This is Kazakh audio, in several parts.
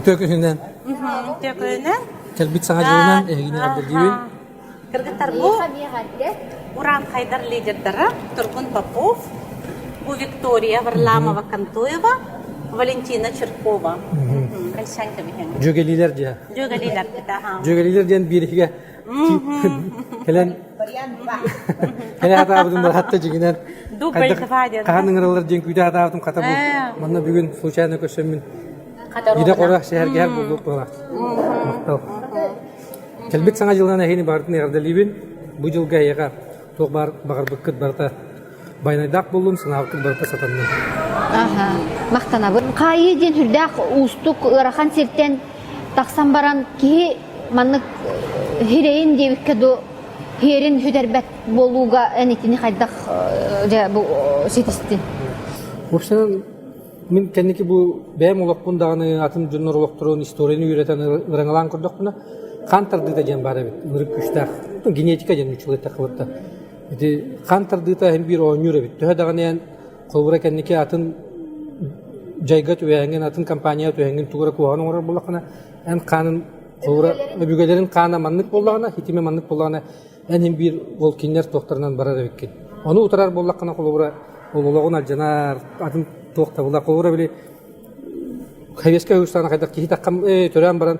Tökünden. Tökünün. Kelbit sana jılından ehgini abdülgibin. Kırgıtlar bu. Уран Хайдар лидердары Тургун Попов, bu Виктория Варламова Кантуева, Валентина Черкова. Кальсанка биһен. Jogeliler diye. Жөгелилер кита ха. Jogeliler diyen biriге. Helen Helen atabıdım var hatta jiginen. Дубль кафаден. Kanın ıralar diyen küyde atabıdım kata bu. Bana bugün случайно köşemin. Yine korak şehirge her bulduk bana. Kelbit sana jıldan ehini bardın erdalibin. Bu jılga yaga. Тоқ бар бағар бүккіт барта байнайдақ болдым, сынавқыт барта сатанды. Мақтана бір. Қайы ден хүрдәқ ұстық ұрақан сертен тақсан баран ке манық хирейін дебікке до херін хүдербәт болуға әнетіні қайдақ сетістен. Вообще, мен кәнеке бұл бәйім олақпын дағаны атын жүннер олақтырын, историяны үйретен ұраңалан күрдік бұна. Қантарды да жен бары бет, ұрып күштақ. Генетика жен мүчілі тақылытта. Қантарды да hem bir oynuyor bit. Töhe dağınayan kolbura kenneke atın jayga tüvengen atın kampanya tüvengen tuğra kuğanı orar bulakana en kanın kolbura bügelerin kana manlık bulakana hitime manlık bulakana en hem bir volkinler tohtarından barar evikken. Onu utarar bulakana kolbura olulağın alcanar atın tohta bulak kolbura bile kayveske hüstana kaydak ki hitakam tören baran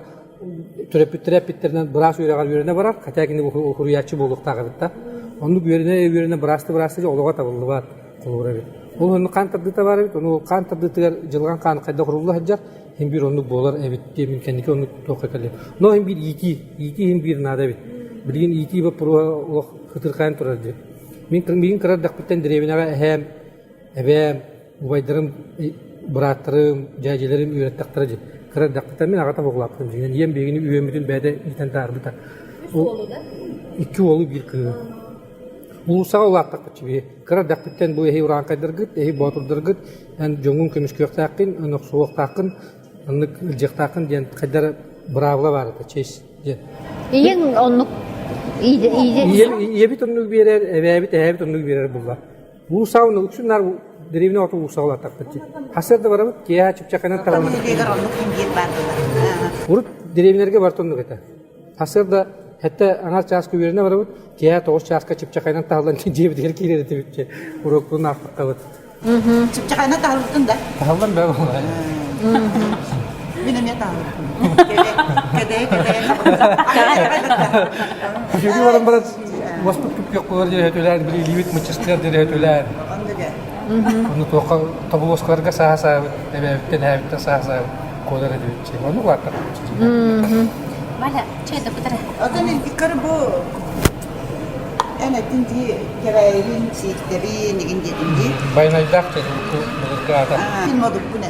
türepitlerden biraz üyeler yürüne barar. Kaçakinde bu hurriyatçı bulduk tağırda. Onu yürüne bırastı olağa tabıldı var. Onu kantırdı da var. Onu kantırdı jılgan kan kayda kuruldu haccar. Hem bir onu bolar evet diye mümkünlük onu toka kalıyor. No hem bir iki hem bir nada bit. Bilgin iki bu pro kıtır kan turardı. Min karar dakpitten direvine hem ubaydarım bıraktırım cahillerim ürettiktirdi. Karar dakpitten min ağata boğulattım. Yani yem begini üyemidin bade iten tarbıta. İki oğlu bir kız. Ulusa olattak biçibi. Karar dakpitten bu ehi uran kaydırgıt, ehi batırdırgıt. Yani jongun kömüş köktaqin, onu soğuqtaqin, onu jıqtaqin diyen kaydar bravla vardı. Çeş. İyen onu İyi bir tonluk birer, evbit tonluk birer bulla. Ulusa onu uçunlar derevine otu ulusa olattak biçibi. Hasırda varamı kiya çıpçakana talanır. Urut derevinerge var tonluk eta. Hasırda hatta anar çaskı birine var bu. Kiya toğuz çaskı çıpçakaynan tahlan cebi der kirede tebitçe. Uruk bunu aftık kalıt. Çıpçakaynan tahlıktın da. Tahlan ben vallahi. Benim ya tahlıktın. Kede. Çünkü varım biraz vasput küp yok olur diye ötüler bir limit mıçıstır diye ötüler. Onu toqa tabuloslarga saha ebevitten evitten saha kodar edibitçe. Onu var tabii. Valla çayda pıtara. Adın ilkarı bu en etinci kereğin çiftleri negin dedimdi. Baynaydak dedi bu bulurgada. Film olduk bu ne?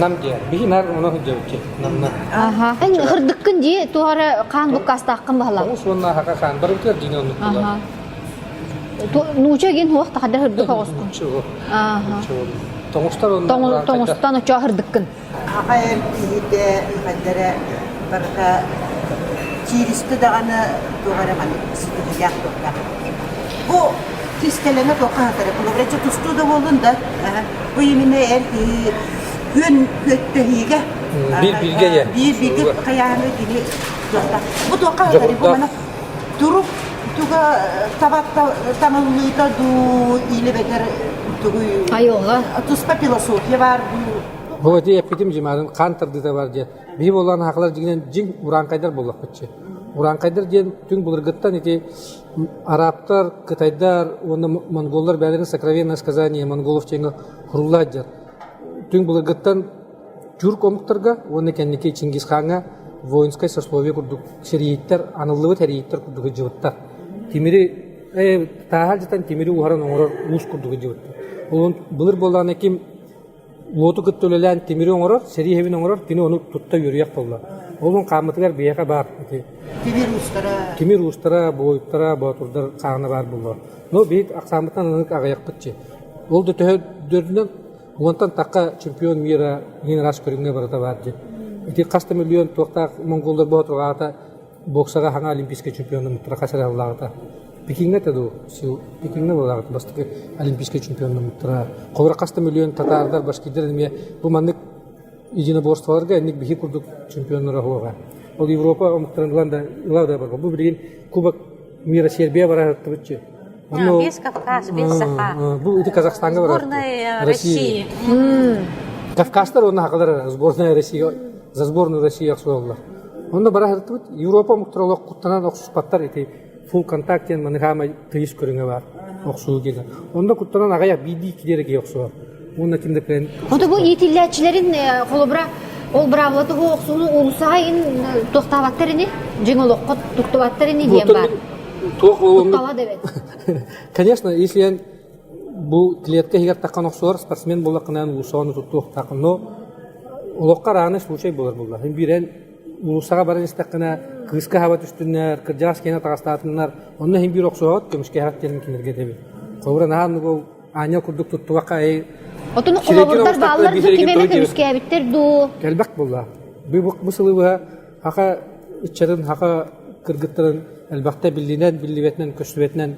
Nam diye. Bir nar onu hüccevçe. Namna. Aha. En hırdıkkın diye tuğara kan bu kastaqın bahla. Onu sonra haka kan. Barıklar dini onu kula. Aha. Nuça gen huaq taqadar hırdık ağusqun. Aha. Toğustar onlar. Toğustan uça hırdıkkın. Hakayem iyide kadere barka çiristi dağını tuğara hani sıkıntı yaptıklar. Bu tisteleme toqa hatara. Kulubreçe tustu da olun da. Bu yemine er gün köttehiga. Bir bilge ye. Bir bilge kayağını dili toqa. Bu toqa hatara bu bana durup tuga tabatta tamamlıyda du ile beter tugu. Ayoğa. Tuspa filosofiya var bu. Bu eti epidim cimarın kantırdı da var diye. Bir olan haklar jiginen jing uran kaydar bollak bitçe. Uran kaydar diyen tüm bulurgıttan eti Araplar, Kıtaydar, onda Mongollar bәлерін сокровенное сказание монголов чеңі құрылады. Tüm bulurgıttan Türk omuktarga, onu kendiki Çingiz Han'a voyinskay сословие kurduk. Şeriyetler, anıllığı teriyetler kurduk cıvıttar. Timiri, tahal jatan timiri uharan oğrar uğuz kurduk cıvıttar. Onun bulur bolan ekim Lotu kıttölelen timiri oğrar, seri hevin oğrar, dini onu tutta yürüyek bolla. Onun kamatılar biyaka bar. Timir ustara, boyuttara, baturdar sağına bar bolla. No beyit aksamıtan anık ağayak bitçe. Ol da töhe dördünden ondan takka çempiyon mira yine ras körüngüne barata barcı. Iti kasta milyon toqta Mongollar batırgata boksaga hanga olimpiske çempiyonu mutra kasar Allah'ta. Pekin'e de Pekin'e olarak bastık olimpiske çempiyonu mutra. Kovra kasta milyon Tatarlar başka derdim bu manlık единоборстволарга энник бихи курдук чемпионнора хуага. Ол Европа омуктарынган да илада бар. Бу билген Кубок мира Сербия бара тыбычы. Без Кавказ, без Саха. Бу ити Казахстанга бара. Сборная России. Кавказтар онна хакылар сборная Россия за сборную России аксуаллар. Онда бара тыбыт Европа омуктаралык куттанан оксуспаттар ити фул контактен маныгамай тыйыс көрүнгө бар. Оксуу келе. Онда куттанан агаяк биди кидереги оксуар. Онда кимде плен. Ота бу итилләчләрен холобра ол бравлаты бу оксуну улусайын тохтабаттарыны жеңолокко туктабаттарыны диен бар. Туктала дебет. Конечно, если я бу клетка хигер таккан оксуар спортсмен болакынан улусаны туктакын, но улокка раны случай болар булла. Хим бирен улусага баран истаккана кыска хава түстүннөр, кыржас кена тагастатыннар. Онда хим бир оксуат көмүшкө хаттен кинерге дебе. Кобра нан бу аня курдук туттуака Отуну колобурдар баалар ду кимеме көмүскө биттер ду. Келбек булла. Бу сылыбы хака ичерин хака кыргыттырын элбакта билливетнен көчтүбетнен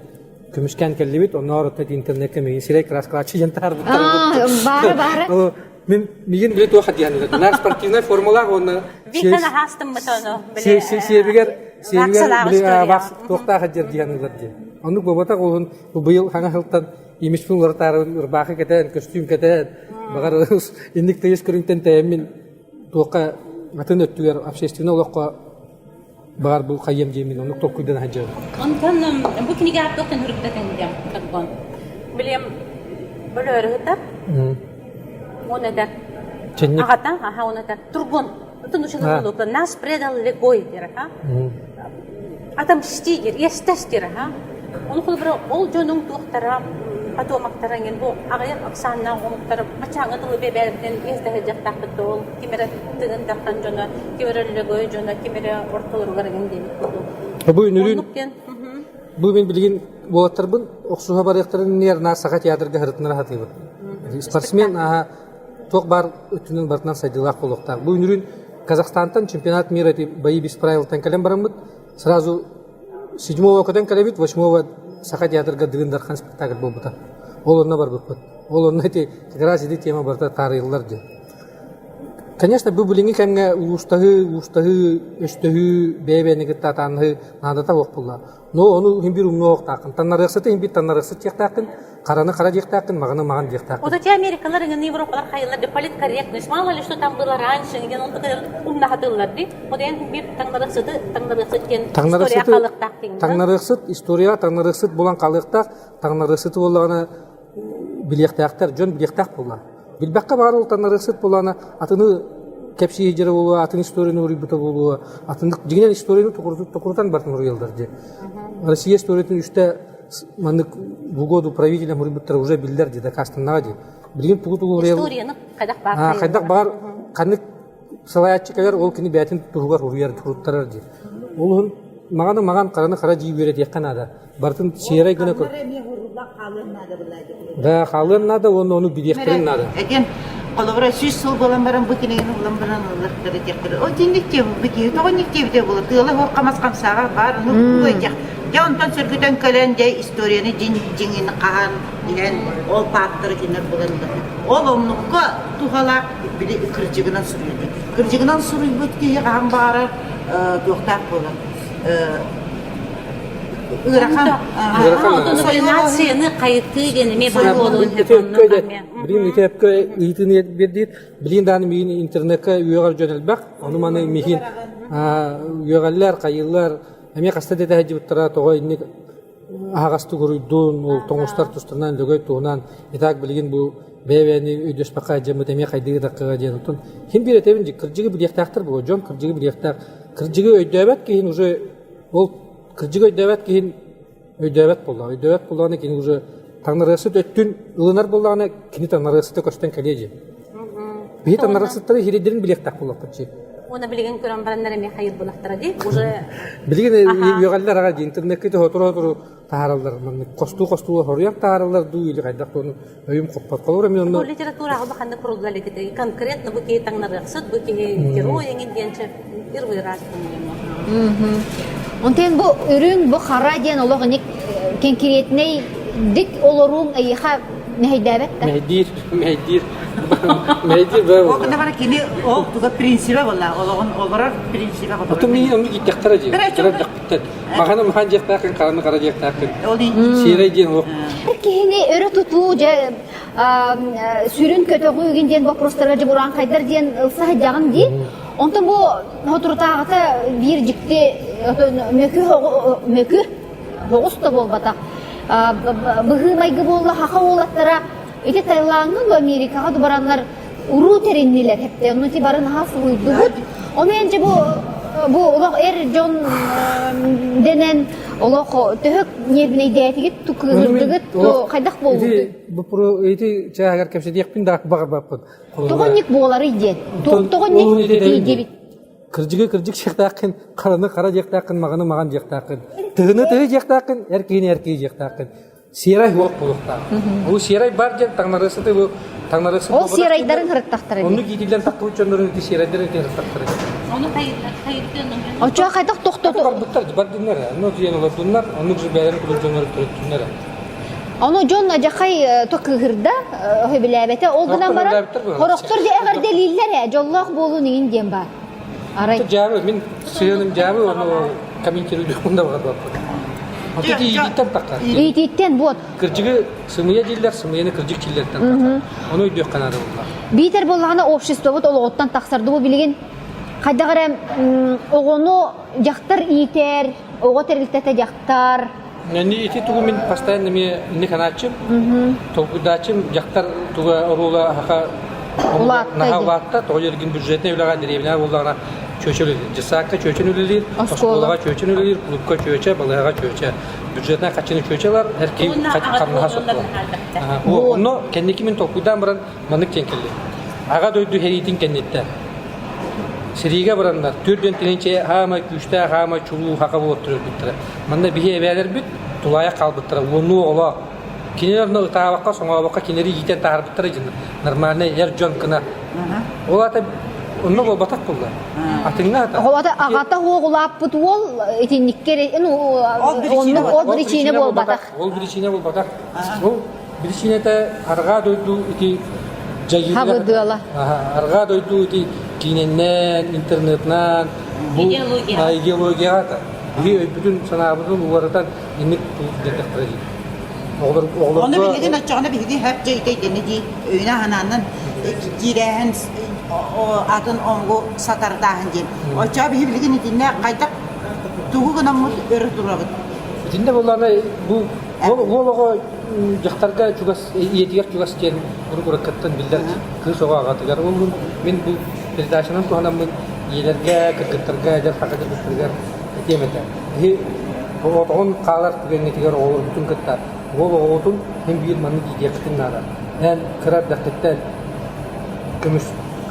көмүшкөн келбит. Онор тет интернетке мен сирек расклачы жантар бу. Бары. Мен миген билет вакыт яны. На спортивный формула оны. Виктана хастым мытону. Сербигер вакыт токта хаджер диянылар ди. Аны бобата голун бу быйыл хана хылтан имишпин лартарын урбакы кетен, костюм кетен. Багар индик тейс көрүнтен тәмин тока атын өттүгер общественный улакка багар бул кайым жемин аны токуйдан хаджер. Онтан бу книга токтан хүрдәтен дигән таккан. Билем бөлөрүтә. Оны да. Агата, оны да. Тургун. Бүтүн ушуны болуп, нас предал легой дирека. Отомститель, естественно, он хотел ол жонун туктара, атомактаранген бу агаяк аксанна омуктар мачаңы тылы беберден эздеге жактакты тол, кимере тыгын дактан жона, кимере легой жона, кимере ортолор гарген дейт. Бу үнүрүн. Бу мен билген болаттарбын, оксуга барыктарын нер насага театрга хырытнара хатыбы. Спортсмен ток бар өтүнүн бартынан сайдылак болуктар. Бу үнүрүн Казахстантан чемпионат мира бои без правил танкален барамыт. Сразу 7-го көтен калебит, 8-го Саха театрга дыгындархан спектакль болбута. Ол орна бар бупат. Ол орна эти как раз эти тема барта тарыйлар ди. Конечно, бу билинги кемге устагы, өстөгү, бебенеги татанны надата ок булла. Но ону хим бир умнок такын. Таннарыксыты хим бир таннарыксы тектакын, караны кара тектакын, маган тектакын. Вот эти америкалар и европалар хайылар деп политкорректность, мало ли что там было раньше, ген он такой умна хатылар ди. Вот ен бир таннарыксы кен история калыктак деген. История таннарыксыт булан калыктак, таннарыксыты болганы билектактар, жөн билектак булла. Билбакка бар ол таннарыксыт буланы атыны кепси ежере болуу, атын историяны урибута болуу, атын жигинен историяны токурутан бартын урыялдар же. Россия историятын үште мандык бу году правителям урибуттар уже билдер же, да кастанага же. Билген пугуту урыял. Историяны кайдак бар. Кайдак бар, канык салаятчыкалар ол кини бәтин туругар урыяр туруттарар же. Ол маган караны кара жии берет якканада. Бартын серай гына көр. Да, халын надо, onu bilektirin надо. Эген колобра сүз сыл болан баран бу кинеген улам баран улар текер. О тиндикте бу бити, тогоникте бите болот. Тыла хор камаскан сага бар, ну койдак. Я онтан сөргөтөн келен де историяны жиңин каан деген ол паттыр кинер боланды. Ол омнукка тугала били кыржыгынан сүрүдү. Кыржыгынан сүрүп өткө каан бары токтак болот. Нацияны кайытты генеме бар болуун. Билин итепке итини бердит. Билин даны мин интернетке үйөгөр жөнөлбак. Аны маны михин үйөгөллөр, кайыллар, эме кастада да жибиттара того инни агасты көрүдүн, ол тоңуштар тустурнан лөгөй туунан итак билген бу бебени өдөспакка жемет эме кайдыгы даккага жөнөтүн. Ким биретебин кыржыгы билектактыр бу, жон кыржыгы билектак. Кыржыгы өйдөбөт кийин уже ол кыржыгы өйдөбөт кийин өйдөбөт болду. Өйдөбөт болгону кийин уже таңнарысы өттүн ылынар болгону кини таңнарысы көчтөн кележе. Би таңнарысыттары хиридерин билектак болупчу. Оны билген көрөн барандар эме хайыр булактара ди. Уже билген үйөгөллөр ага интернетке отуру тааралдар, костуу хорuyак тааралдар дуу или кайдак тону өйүм коппат калыр мен ону. Литературага баканда курулган эле конкретно бу ки таңнарысыт, бу ки герой дегенче первый раз. Онтен бу үрүн бу хара ден ологник кенкиретней дик олорун айха нехайдабет. Мехдир Мейди бе. О кына бара кини ол туга принципе болла. Олар принципе болла. Ото ми амги гиттактара жи. Кират дакпыттат. Маганы махан жактакын, караны кара жактакын. Оли Сирай ден ок. Кихини өрө тутуу же сүрүн көтөгү үгүнден вопростарга же буран кайдар ден ылса жагын ди. Онтон бу хотуртагыта бир жикти мөкү богуста болбата. Быгы майгы болла хака болаттара эти Таиландын Америкага барандар уруу териннилер хепте. Оны ти барын хас уйдугут. Омен же бу улак жон денен улак төһөк небне идеятигит тукырдыгыт кайдак болду. Бу про эти чагар кепсе дияппин да багыр баппын. Тогонник болары иден. Тогонник идебит. Кыржыгы жактакын, караны кара жактакын, маганы маган жактакын. Тыгыны тыгы жактакын, эркини жактакын. Сирай хок болукта. Бу сирай бар жер таңнарысыты бу таңнарысы. Ол сирайдарын хырыктактыр. Оны китилден тактуу чөндөрүн ди сирайдарын хырыктактыр. Onu kayıtlı. Очо кайдак токтоту. Кардыктар бар динер. Аны диян олар дунар, аны же бәрен күлжөнөр төрөттүнөр. Аны жон ажакай токыгырда хөбиләбете ол гынан бара. Хороктор же эгер делиллер жоллок болуу неген дем бар. Арай. Жабы мен сыйыным жабы оны комментируйду мында бар. Аты идиттен такка. Идиттен бот. Кыржыгы сымыя диллер, сымыяны кыржык чиллерден. Оны өйдө канады булар. Битер болганы общество бот ол оттан таксарды бу билген. Кайдагара огону жактар итер, ого терилтете жактар. Yani iti tuğu min pastayan ne kanatçım, toğudacım, jaktar tuğu oruğla haka nahavatta tuğu yergin bücretine evlağa direvine oğullarına çöçülür. Cisakta çöçün ülülür, oskolağa çöçün ülülür, kulüpka çöçe, balığa çöçe. Bücretine kaçını çöçeler, erkeği karnaha soktular. Onu kendi kimin toğudan baran manık çenkildi. Ağa doydu heriyetin kendette. Seriga baranlar, türden tilinçe hama güçte, hama çuluğu haka oturuyor bittire. Manda bir evler bit, tulaya kalbittire. Onu ola. Kinelerine ıtağabakka, sonra bakka kineri yiten tahar bittire cinde. Normalne yer can kına. Ola da onu bol batak buldu. Atın ne ata? Ola da ağata hoğulap bit ol, etinlikkeri, o bir içine bol batak. Ol bir içine bol batak. O bir içine de arga doydu iti jayirler. Habıdıla. Arga doydu iti kinenden, internetten, bu ideologiya da. Bütün sanabının uğradan inip detektirecek. Onu bildiğin açığını bildiğin hep ceyteydi. Ne diye öyle hananın girehen adın ongu satardahan diyeyim. Açığa bildiğin dinle kaydak tuğu gına mı öğretirler. Dinde bunlarla bu oğlu jaktarga çugas yediger çugas diyen urakattan bilder kız oğa gatıgar. Men bu передачаның туһанамын елерге кыргыттарга жер хакыды бүттүргөр этемете. Он калар тигенге тигер олор бүтүн кытта. Ол отун hem bir manı diyektin nara. En kırar dakikten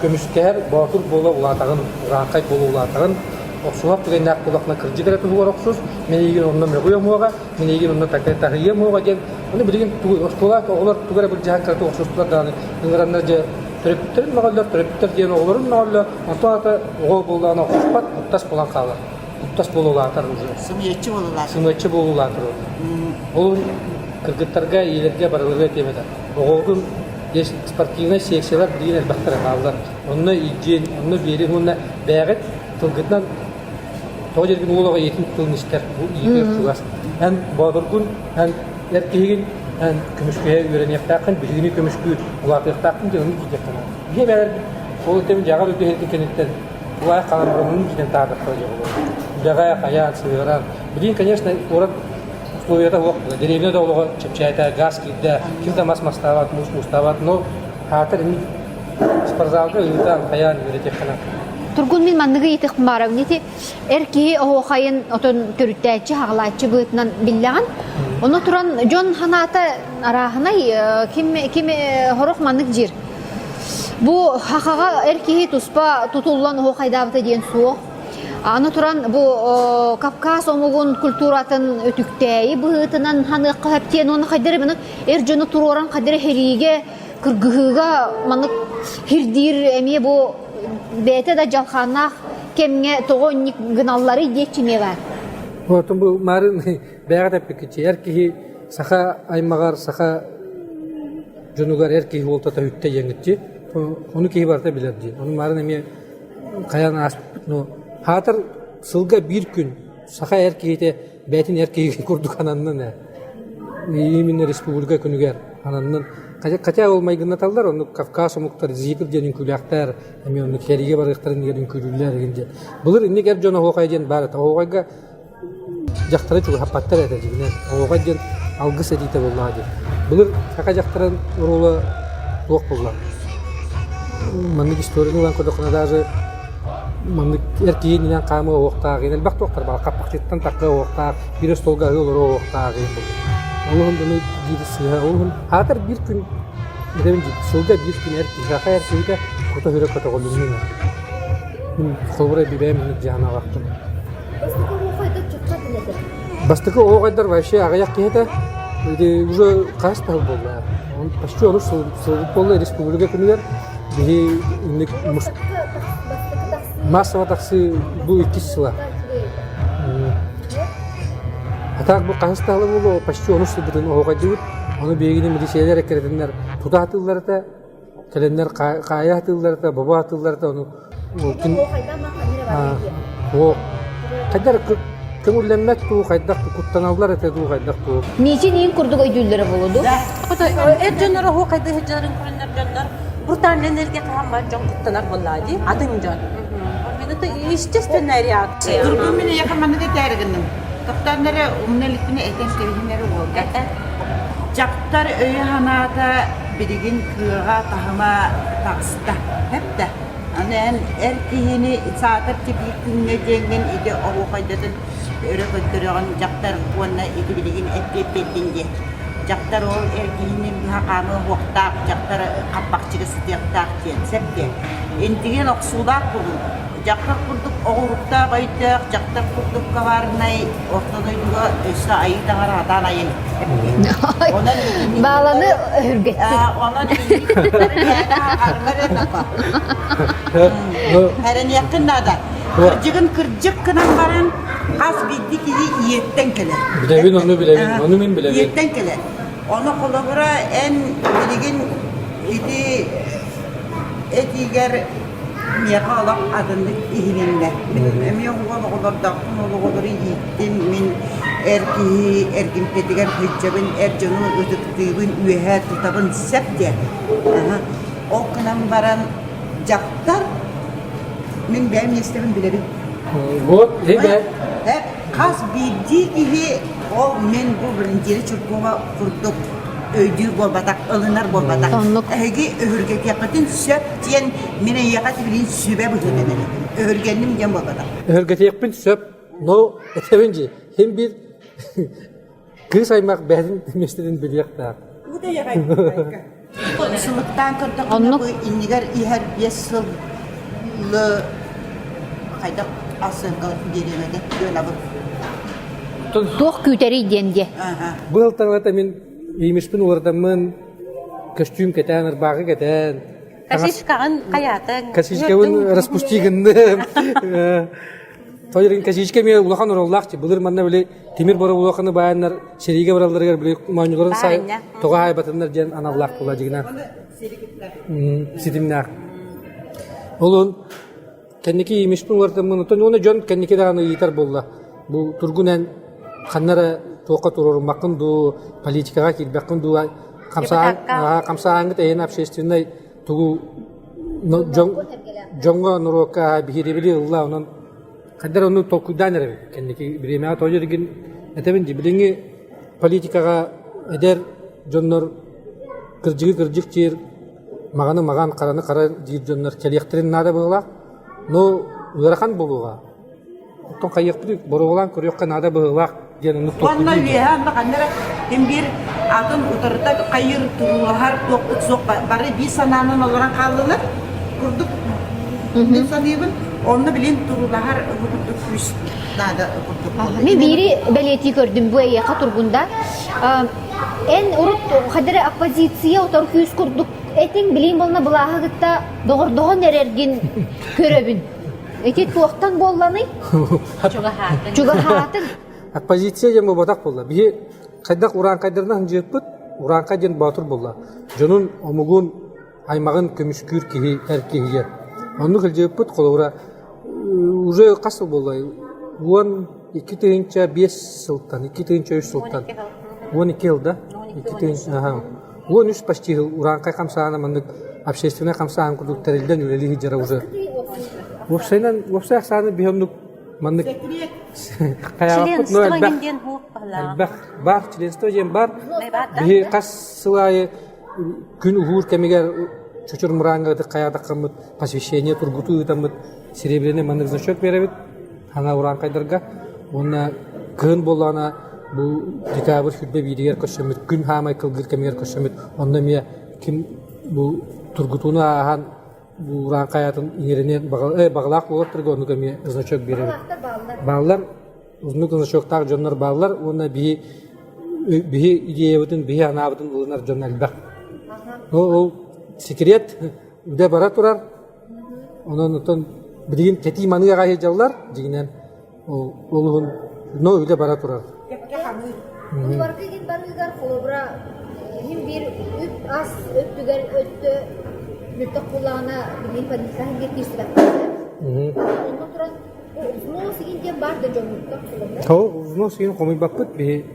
kömüşker batır bola ulatağın rankay bola ulatağın oxsulap tигеннак булакна кыржыгыра тугар оксуз. Мен егин ондан мөгөйөм ога, мен егин ондан такетахием ога ген. Аны билген осколак олар тугара бир жахан кырты оксузлар даны. Ыңырандар же Türklerin mağazalar, Türkler diyen oğulların mağazalar, ondan oğul bulduğuna okuşpat, uttas bulan kalır. Uttas bululardır. Sımiyetçi olurlar. Sımiyetçi bululardır. Oğulun kırgıtlarga, iyilerge barılırga demeden. Oğulun sportivne seksiyalar bilgin elbaqtara kalırlar. Onunla ilgin, onunla verin, onunla bəğit, tılgıtdan toğa jergin oğulağa yetin tutulun ister. Bu iyidir çuğaz. Hem bağdırgın, hem erkeğin, en kömüşküye öğreniyektakin, bilgini kömüşkü ulatıyektakin diye onu gidecekten. Bir haber o temin jağa ödü herkin kenitten ulaya kalanlarının giden tağdırtı olur. Jağa kayan, sığıran. Bilin, конечно, orada условията оқ. Деревня да олға чепчайта, газ кидді, kimde mas-mastavat, mus-mustavat, но хатыр ми спортзалга үйден каян öğretecekten. Turgun min manныгы итик барам нити эрки охайын отон төрүттәчи хаглачы бытынан биллган. Оны туран жон ханата арахынай ким хорох маннык жир. Бу хакага эрки туспа тутуллан охайдабыта ден суох. Аны туран бу Кавказ омугун культуратын өтүктәй бытынан ханы каптен оны кадер мен эрҗөне туроран кадер хериге кыргыга маннык хирдир эме бу бете да жалханах кемге тогонник гыналлары дечиме бар. Вот он был марын бәгат әпкече эрки саха аймагар саха жонугар эрки волтата үтте еңитчи. Onu keyi barta biler diye. Onun marın eme kayan aspıt no. Hatır sılga bir gün saka erkeğite betin erkeği kurduk ananın ne. Yeminle Respublika Künüger ananın kaça olmayı gınnatallar onu Kafkas omuktar zikir diyenin külaktar eme onu keriye barıktarın yerin külüller indi. Bulur indi ger jona hoqayjen barata hoqayga jaqtara çok hapattar etecekler. Hoqayjen algıs edite bolladı. Bulur saka jaqtaran rola yok bollar. Mandık istoriyini olan kodokuna даже mandık erkeğin inan kamı oqtaq enel baq doktor bal kapaqçıttan taqqa oqtaq bir stolga olur oqtaq enel. Allah'ın bunu gidisi ha onun hatır bir gün devinci solda bir gün erkeği saka erkeği kota hüre kota golünün. Xobra bibem jana vaqtım. Bastıkı o kadar var şey ağayak kıyıda уже kaç tane oldu. Он почти onu soğuk Respublika Künüger bir masama taksi bu iki sıla. Hatta bu kaç tane oldu почти onu sıdırın o kadar onu bilgini milisiyeler ekledenler tuta atılları da kelenler kaya atılları da baba atılları da onu o kadar kömürlenmek tuğ kaydak kuttan aldılar ete tuğ kaydak tuğ. Niçin in kurduk ödüllere buludu? Ото эржөнөр хоо кайда хежарын көрөнөр жоннор брутальный энергия каамар жон куттанар боллади адын жон. Это естественная реакция. Durgun beni yakamanı da tergindim. Doktorlara umnelikini eten sevginleri oldu. Jaktar öyle hanata birigin kığa tahıma taksıda. Hep de. Annen erkeğini saatler gibi günle cengen idi o kaydadın öyle götürüyorsun jaktar kuanna idi birigin ettiğinde. Jaktar o erkeğinin hakamı vaktak jaktar kapakçıga sütüyaktak diyen septe. Entigen oksulak bulun. Jaktar kurduk oğurukta baydak, jaktar kurduk kavarnay ortada juga esa ayı tangar hatan ayın. Bağlanı hürgetti. Onun Heren yakın nada. Kırcık kınan baran az bildik ki yiyetten keler. Bilevin onu bilevin, onu min bilevin. Yiyetten keler. Onu kolabora en bilgin idi etiger miyakalak adındık ihilinle. Emiyor o kadar daktın o kadar yiyettim min erkin petiger hüccabın ercanı ödüktüğün üyehe tutabın septe. O kınan baran jaktar min benim istemin bilevin. Bu hebe Hep kas bildiği gibi o men bu birinci çırpma kurduk. Öydü bolbatak, alınır bolbatak. Tonluk. Ege öhürgek yakatın söp diyen mine yakat bilin sübe bu dönemi. Öhürgenim diyen bolbatak. hırgete yakpın söp no etevinci hem bir kız aymak behdin mesleğin bilyak da. Bu da yakayım. Sılıktan kırdık. Tonluk. Bu iniger iher 5 yıllı kaydak asırga deremede. Böyle bu. Tuğ küteri diye. Bu yıldan da min yemişpin ortamın kostüm keten, ırbağı keten. Кашишкагын каятын. Касичкевин распустигинdim. Toyrin kasiçke mi ulakan orallakçı. Bulur manna böyle temir bara ulakanı bayanlar seriye baralları böyle manyuların say Aynen. toğa haybatınlar jen anallak bulacağına. Sitimler. Olun kendiki yemişpin ortamın onu jon kendiki dağını yitar bolla. Bu turgunen kanlara toqa turur makın du politikaga kilbakın du kamsa angıt eyin общественный тугу jonga nuroka bihiribili Allah onun kadar onu tokudan ere kendiki birime tojurgin etebinci bilingi politikaga eder jonnor kırjık çir magan karanı kara jir jonnor keliyaktirin nada bola no urakan boluga ton kayık borulan kuruyakka nada bola diyen onu tokudan Onunla lihan kanlara hem bir adın utarda kayır turular doktuk sok bari bir sananın olarak kaldılar kurduk ne sanıyordun onunla bilin turular kurduk üst nada kurduk. Men biri beleti gördüm bu yaka turgunda. En urut kadere opozisiya otor küs kurduk. Etin bilin bolna bulaha gitta doğru nerergin köröbün. Etit tuaqtan bollanay. Juga hatın. Оппозиция жем боdak болла. Би кайдак уран кайдырдан жыппыт, уран кайдын батыр болла. Жонун омугун аймагын көмүскүр киһи эркиһиер. Онну кылжыппыт колора уже касыл боллай. Уон 2005 сылтан, 2003 сылтан. 12 жылда. 2000 ага. Уон үс почти уранкай камсаана мандык общественный камсаан курдуктарылдан үлели хижара уже. Вовсайнан саны бихомнук мандык каябыт но элбах бар членство жем бар. Би кассылай күн ухур кемигер чочур муранга каядак камыт посвящение тургуту тамыт серебряный мандык значок беребит. Ана уранкайдарга онна кын болана бу декабрь хүлбе бидигер көсөмүт күн хамай кылгыр кемигер көсөмүт онда мия ким бу тургутуна ахан бу уранкаятын иеринен багалак болот тургу онуга мия значок беребит. Баллар узнук значоктар жоннор баллар онна би идеябытын би анабытын улунар жоннор бак. Ол секрет үдө бара турар. Онон билген кети маныга кайы жаллар дигинен олун но үдө бара турар. Уларга ген барыгар холобра хим бир үт ас өттүгөр өттө мүттө кулана билин падисан гетистер. Онда турат узно сигин бар да жомутта холобра. То узно сигин комой баппыт би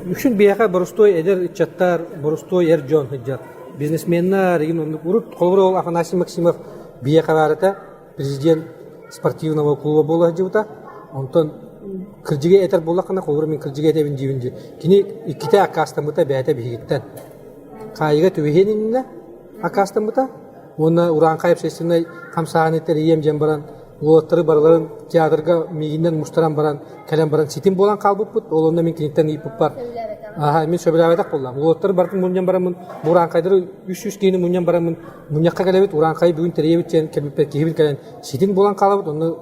үчүн бияка боростой эдер чаттар боростой ер жон хыжат. Бизнесменнер деген урут холобра ол Афанасий Максимов бияка барата президент спортивного клуба бола жута. Онтон кыржыга этер болакана холобра мен кыржыга этебин жибинди. Кини иките акастамыта бәйте бигиттен. Кайга түбехенинне акастамыта оны уранкайып сесине камсаанеттер ием жем баран улоттары барларын театрга мигинен муштаран баран калем баран ситим болан калбыппыт ол онда мен киниттен ийип бар. Мен сөбүлөбөтак болдум. Улоттары бартын муньян барамын уранкайдыр 300 кийини муньян барамын муньякка келебит уранкай бүгүн теребит чен келбип кийбил келен ситим болан калабыт оны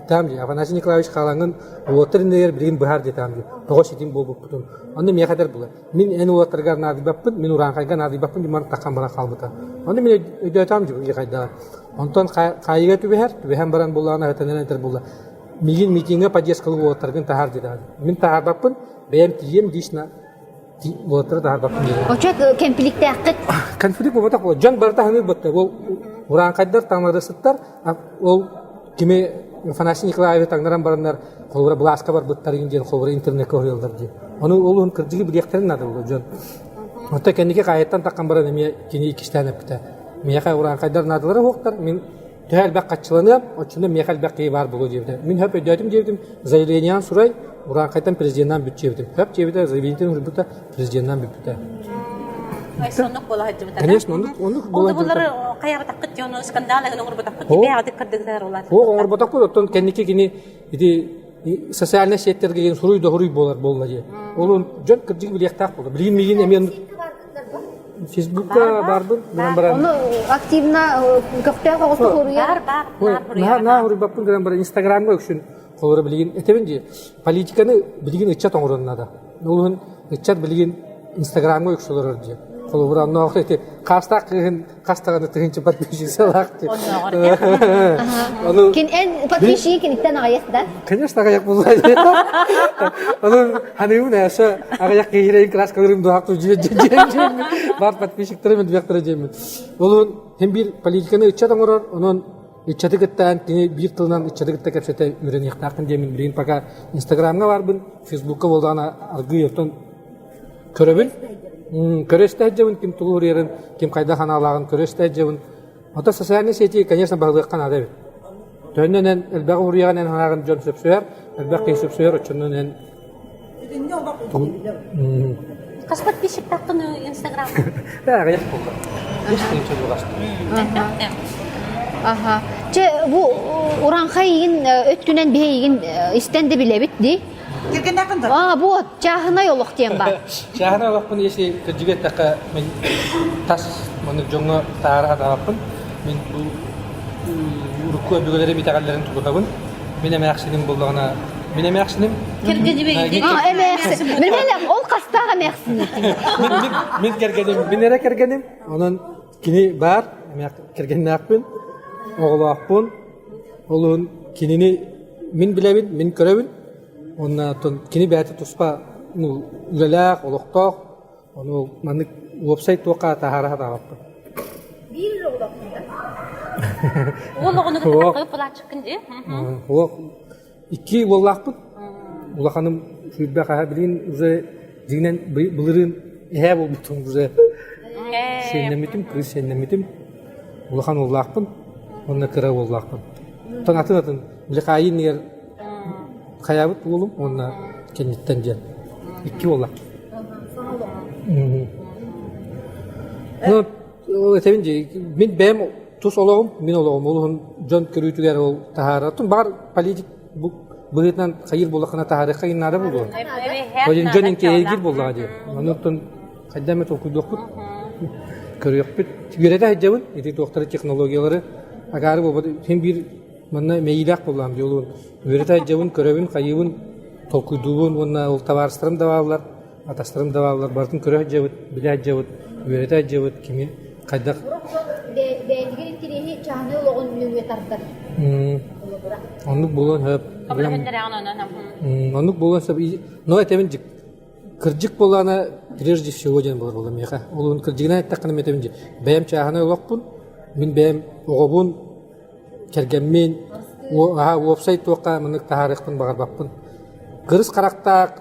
Тамди, Афанасий Николаевич Халангын уоттарындагер билген бахар детамди. Того ситим болбуптун. Онда мен кадар була. Мен эн уоттарга надибаппын, мен уранкайга надибаппын диман таккан бара калбыта. Онда мен өдөтамди бу кайда. Онтон кайга түбехен баран булана атанан этер була. Мигин митинге поддержка уоттаргын тахар детамди. Мен тахарбаппын, бем тием дишна уоттар тахарбаппын. Очак кемпиликте акыт. Конфликт болбатак бол. Жан барда ханы бутта. Ол уранкайдар таңладысыттар, ол киме Афанасий Николаевич таңдаран барандар холбара бласка бар буттарын ден холбара интернет көрөлдөр ди. Аны олун кырдыгы билектерин нады бол жон. Отта кендике кайыттан таккан баран эме кини икиштенеп ките. Мияка уранкайдар надылары хоктар мен төһәл бак катчыланып, очунда мияка бак кей бар болу дебде. Мен хөп өдөтүм заявлениен сурай уранкайдан президенттен бүт жебдим. Хөп жебде заявлениен урбута президенттен бүт. Ай сонук бола хаҗыбыта. Конечно, ондук бола. Булар каяга таккыт жону скандал гына урбута. Бәгъди кырдыгдар улар. О, урбута кул оттон кендике кини иди социальный сеттерге ген суруй да хуруй болла же. Олун жон кырдыгы билектак болду. Билин мигин эмен Фейсбукка бардым, мен барам. Оны активна кафте кагысты коруяр. Бар. На хуруй баптын грам бар Инстаграмга үчүн колор билген этебинди. Политиканы билген ичат оңроннада. Олун ичат билген Инстаграмга үчүлөр ди. Холобра нохете кастаганы тыгынчы подписчиктер лакты. Кин эн подписчик киниттен аяктан. Конечно, аяк булай. Аны ханымын аса аяк кийрейин краскаларым дуакту же. Бар подписчиктерим бияктыра жемин. Олун hem bir politikаны ичат оңорор, онон ичаты гыттан тини бир тылынан ичаты гытта кепсете үйрөнүп тактын жемин билген пока Инстаграмга барбын, Фейсбукка болдана аргы оттон көрөбүн. Көрөстө жебин ким тулур ерин, ким кайда ханалагын көрөстө жебин. Ата социальный сети, конечно, баглыккан ада бит. Төннен элбак урыяган ханагын жон сөпсөр, элбак сөпсөр өчүнөн Кас подписчик тактын Инстаграм. Аяк болду. Эстинче булгасты. Ага. Че бу уранкай ин өттүнөн бейгин истенди билебит ди. Киргенде кынды. Бу чахына йолук тем бар. Чахына лакпын если кыржыгет така мен тас муну жоңго таарга тааппын. Мен бу урукку бөгөлөрү битагалларын тулгабын. Мен эме акшынын болгона, мен эме акшынын Киргени бейги. Эмекси. Билмелем, ол кастага мексин. Мен кергеним, мен эре кергеним. Онон кини бар, мен кергеннакпын. Оголакпын. Олун кинини мен билебин, мен көрөбүн. Оннан кини бәті туспа үлеләк, олықтақ, оны манны веб-сайт тоқа тахара тағаппы. Ол оны кылып була чыккын же. О, iki валлахпыт. Улаханым шүрбә каһа билин уже дигнен булырын эһә булбутун уже. Сеннемитим, кыз сеннемитим. Улахан валлахпын. Онна кыра валлахпын. Тонатын лихайын нер хаябыт улум, онна кенеттен жен. Iki валлах. Ну, этевинже мен бем тусологум, менологум, олун жон көрүтүгөр ол тахаратын бар политик быгытнан хайыр болакына тахарыкка иннары болду. Oyun jönün ki elgir bollar diyor. Ondan kaddemet okuduk. Görüyoruz. Görede hacabın, eti doktora teknolojileri agarı bu hem bir manna meylak bollan diyor. Görede hacabın, körevin, kayıvın, tokuyduğun, onunla oltavarstırım davallar, ataslarım davallar, bartın köre hacabın, bile hacabın, görede hacabın kimi kaydak. Belgin tirihi çahne olan nüve tartar. Onluk bulan hep. Onluk bulan sebebi, no etemin кырдык болана прежде всего ден болар болам яха. Олун кырдыгына такканы метеминже. Бәям чахана локпун, мин бәям огобун кергенмен, вебсайт тока мынык тарихтын багарбакпын. Кырыс каракта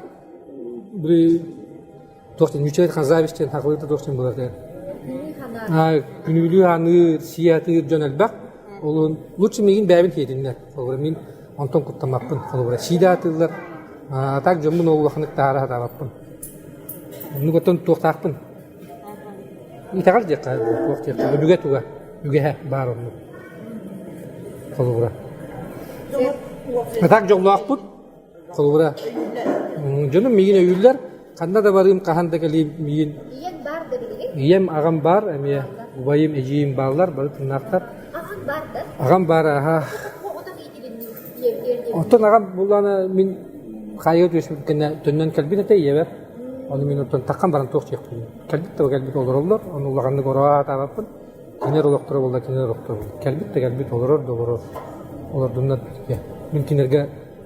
бир токтен үчөйт хазавиштен хакылыты токтен болар да. Күнүлүү аны сияты жөнөлбак. Олун лучше мегин бәбин хединнер. Олар мин онтон куттамаппын. Олар сидатылар. Так жомун олуханык тара хатабаппын. Ну готон тохтакпын. Итагар жакка тохтакпын. Бүгө туга. Бүгө бар onu. Колура. Так жоллакпын. Колура. Жонум мегин өйлөр канда да барым каханда келим мегин. Иен бар дебилги. Ием агам бар, эме убайым эжиим баллар, бары тынактар. Агам бар да. Агам бар, аха. Отак итилин. Отон агам буланы мин хайыт өсмүткенне төннөн келбин эте ебер. Onu min otan takkan baran toq çekti. Kelbit de gelbit olurlar. Onu ulağını gora tarafın. Kiner oluktura bolda kiner oluktura bolda. Kelbit de gelbit olurur doğurur. Olar dundan ya. Min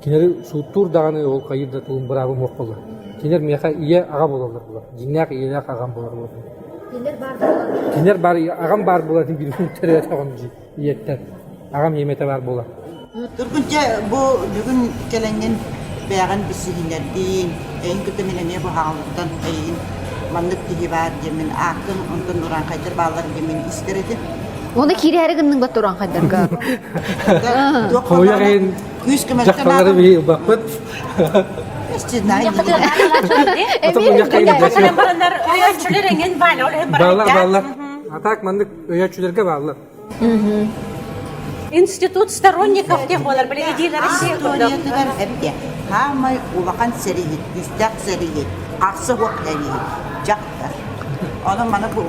kineri sutur dağını ol kayırda tuğum bırabı mok bolda. Kiner miyaqa iya ağa bolurlar bular. Jinnak iyak ağam bolar bular. Kiner bar da. Kiner bar ağam bar bolar din bir tere tağam iyetten. Ağam yemete bar bolar. Turgunca bu bugün gelengen beğen bisihinlerdiğin en kötü mileniye bu halıktan ayın manlık dihibar yemin akın ondan nuran kaydır bağlar yemin isteredi. Onu kiri her günün baturan kadarga. Koya kayn jakkaları bir bakıt. İşte nayın. Atım yakayın Mesela baranlar öğretçiler engin bağlar. Atak mandık öğretçilerge bağlar. Институт сторонников тех болар, были идеи России. Туалеттер хепте. Хамай улахан серигит, үстәк серигит, аксы хок серигит. Жактар. Onu mana bu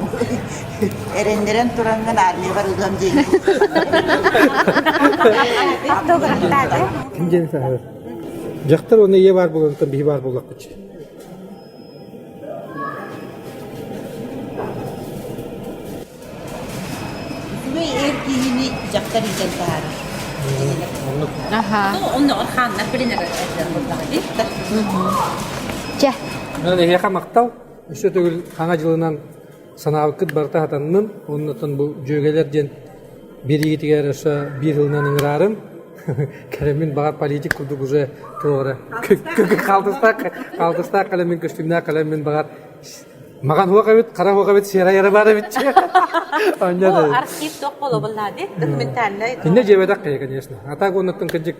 erenlerin turangan army var ulan değil. Kimden sahur? Jaktır onu ye var bulan tabi var bulak kuç. Ve erkeğini jaktar iten tahar. Aha. Onu orhanlar bilinir burada değil. Çeh. Yani heka maktav, işte tөгül hana жылынан санабыкыт барта хатаннын, оннотон bu жөгелерден бери кетигер ошо бир жылынан ыңырарын, келемин багат политик курдук уже тоора. Калтыстак келемин көстүмнө келемин багат Маған хуакабет, кара хуакабет серайара бары бит. О архив тоқ боло булады, документальный. Инде жебедак, конечно. Атак оннотон кыжык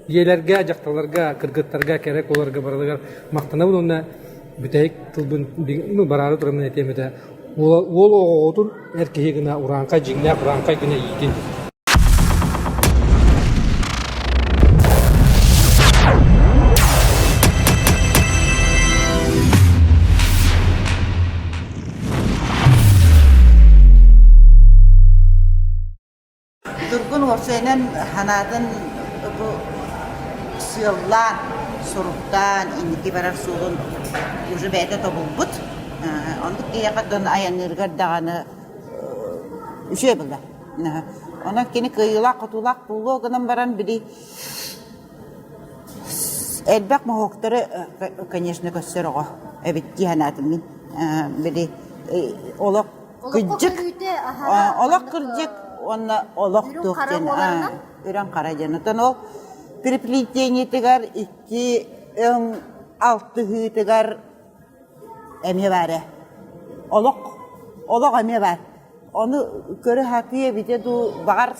елерге, жакталарга, кыргыттарга керек оларга баралар мактанабын онна бүтәйік тылбын барары тұрымын әтемеді. Ол оғытын әркегіна ұранқа жеңлі, ұранқа күні екен. Durgun orsaynen hanadın bu sıyıllan, soruktan, indiki barar suğun уже бәйті тобылбыт. Ондық кейақаттан аянырғар дағаны үше білді. Онан кені кыйылақ, құтулақ бұлы оғынан баран білі әлбәк мұхоқтары, конечно, көссер оға. Әбетті ханатым мен. Білі олақ күджік. Олақ күрджік онна олох Үрүн тух кара ден. боларынан? Үрүн кара ден. Тон ол приплетениетигер 2-6 хытыгар эме баре. Олох эме бар. Оны көрө хатые бите ду багар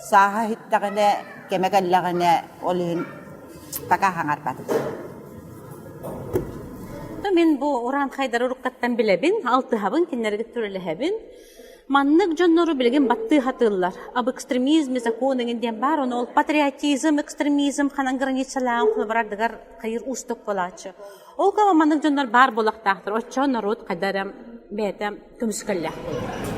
саха хиттагане кемекаллагане олин така хаңар бат. Мен бу уран хайдар уруккаттан билебин, алтыхабын, киннерге төрөлөһөбүн. Маннык жоннору билген батты хатыллар. Об экстремизме законын ден бар, оны ол патриотизм, экстремизм ханан границалаан кылбарадыгар кайыр устук болачы. Ол кама маннык жоннор бар болактактыр. Оччо народ кадарам бетем көмүскөллөх.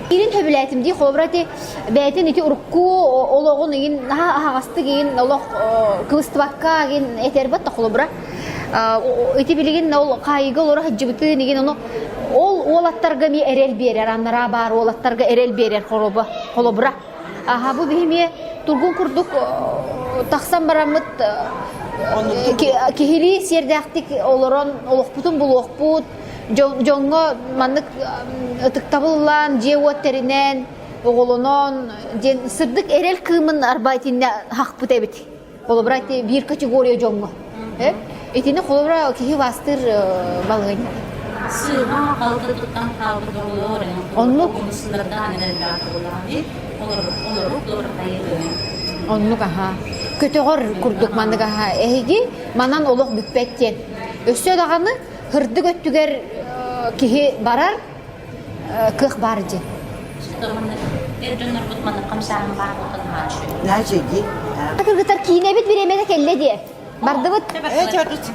Ирин хөбүләтим ди хобрати бәйтен ити урукку ологун ин хагасты ген олог кыстыбакка ген этербат та холобра. Ити билеген ол кайгы олора хаҗыбыты деген оны ол олаттарга ми эрел берер, аннара бар олаттарга эрел берер холобра. Аха бу бихиме тургун курдук таксам барамыт кихили сердактик олорон олокпутун булокпут жоңго маннык ытыктабыллан жеуоттеринен оголонон жен сырдык эрел кымын арбайтинне хакпыт эбит. Холобрати бир категория жоңго. Этине холобра кихи бастыр балгын. Сыга халкы туттан халкы болор. Онлук Сындардан энергия болар. Олор кайыр. онлук аха. Көтөгөр курдук мандык аха. Эги манан олок бүкпеттен. Өссө даганы хырды көттүгер кихи барар кых бар жен. Эрдөнөр бутманы камсаан бар болтан хашы. Нажеги. Кыргыздар кийинебит биремеде келле ди. Бардыбыт. Чордус.